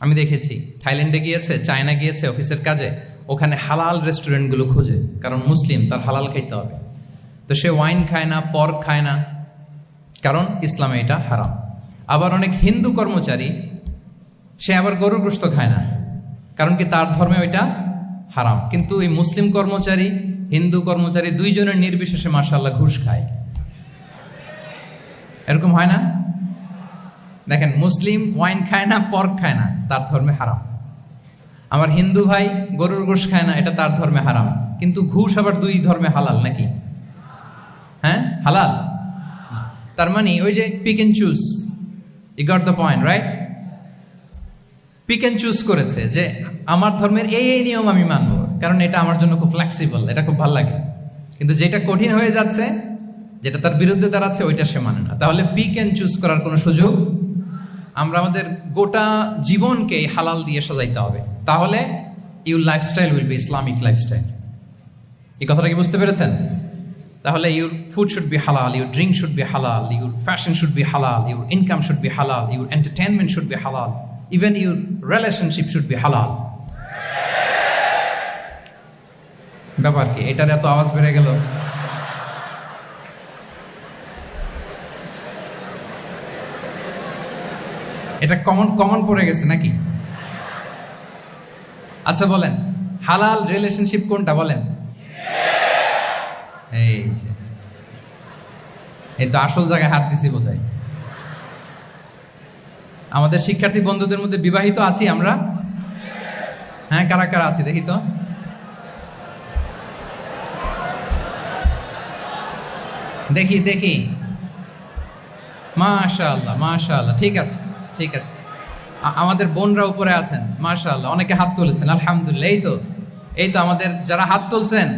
আমি দেখেছি থাইল্যান্ডে গিয়েছে, চায়না গিয়েছে অফিসের কাজে, ওখানে হালাল রেস্টুরেন্টগুলো খোঁজে, কারণ মুসলিম, তার হালাল খাইতে হবে। তো সে ওয়াইন খায় না, পর্ক খায় না, কারণ ইসলামে এটা হারাম। আবার অনেক হিন্দু কর্মচারী, সে আবার গরুর গোশত খায় না, কারণ কি তার ধর্মে ওইটা হারাম। কিন্তু এই মুসলিম কর্মচারী, হিন্দু কর্মচারী দুইজনের নির্বিশেষে মাশাআল্লাহ ঘুষ খায়। এরকম হয় না? দেখেন, মুসলিম ওয়াইন খায় না, পর্ক খায় না, তার ধর্মে হারাম। আমার হিন্দু ভাই গরুর গোশ খায় না, এটা তার ধর্মে হারাম। কিন্তু ঘুষ আবার দুই ধর্মে হালাল নাকি? হ্যাঁ, হালাল। তার মানে ওই যে pick and choose, you got the point, right? Pick and choose করেছে যে আমার ধর্মের এই এই নিয়ম আমি মানবো, কারণ এটা আমার জন্য খুব ফ্লেক্সিবল, এটা খুব ভালো লাগে। কিন্তু যেটা কঠিন হয়ে যাচ্ছে, যেটা তার বিরুদ্ধে দাঁড়াচ্ছে, ওইটা সে মানে না। তাহলে পিক এন্ড চুজ করার কোনো সুযোগ, আমরা আমাদের গোটা জীবনকে হালাল দিয়ে সাজাইতে হবে। তাহলে your lifestyle will be Islamic lifestyle. এই কথাটা কি বুঝতে পেরেছেন? তাহলে ইউর ফুড শুড বি হালাল, ইউর ড্রিঙ্ক শুড বি হালাল, ইউর ফ্যাশন শুড বি হালাল, ইউর ইনকাম শুড বি হালাল, ইউর এন্টারটেনমেন্ট শুড বি হালাল, even your relationship should be হালাল। ব্যাপার কি? এটার এত আওয়াজ বেড়ে গেল। এটা কমন পড়ে গেছে নাকি? আচ্ছা বলেন, হালাল রিলেশনশিপ কোনটা বলেন? এই তো আসল জায়গায় হাত দিছি বোধহয়। আমাদের শিক্ষার্থী বন্ধুদের মধ্যে বিবাহিত আছি আমরা? হ্যাঁ, কারা কারা আছি দেখি তো। দেখি দেখি, মাশাআল্লাহ মাশাআল্লাহ, ঠিক আছে ঠিক আছে। আমাদের বোনরা উপরে আছেন, মাশাআল্লাহ, অনেকে হাত তুলেছেন, আলহামদুলিল্লাহ। এই তো আমাদের যারা হাত তুলছেন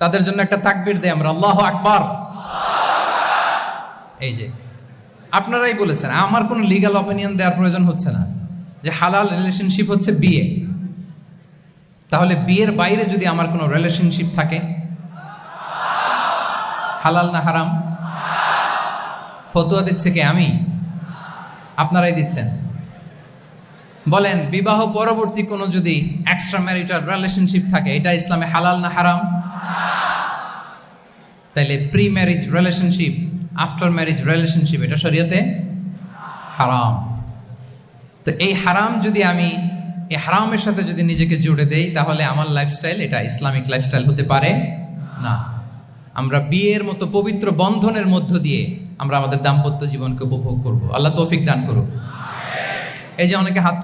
তাদের জন্য একটা তাকবীর দেই আমরা, আল্লাহু আকবার। এই যে আপনারাই বলেছেন, আমার কোনো লিগ্যাল অপিনিয়ন দেওয়ার প্রয়োজন হচ্ছে না, যে হালাল রিলেশনশিপ হচ্ছে বিয়ে। তাহলে বিয়ের বাইরে যদি আমার কোনো রিলেশনশিপ থাকে, হালাল না হারাম? ফতোয়া দিচ্ছে কে? আমি? আপনারাই দিচ্ছেন। বলেন, বিবাহ পরবর্তী কোনো যদি এক্সট্রা ম্যারিটাল রিলেশনশিপ থাকে, এটা ইসলামে হালাল না হারাম? তাইলে pre marriage relationship, after marriage relationship, এটা শরীয়তে হারাম। তো এই হারাম যদি আমি এই হারামের সাথে যদি নিজেকে জুড়ে দেই, তাহলে আমার লাইফস্টাইল এটা ইসলামিক লাইফস্টাইল হতে পারে না। আমরা বিয়ের মতো পবিত্র বন্ধনের মধ্য দিয়ে আমরা আমাদের দাম্পত্য জীবনকে উপভোগ করব। আল্লাহ তৌফিক দান করুক। এই যে অনেকে হাত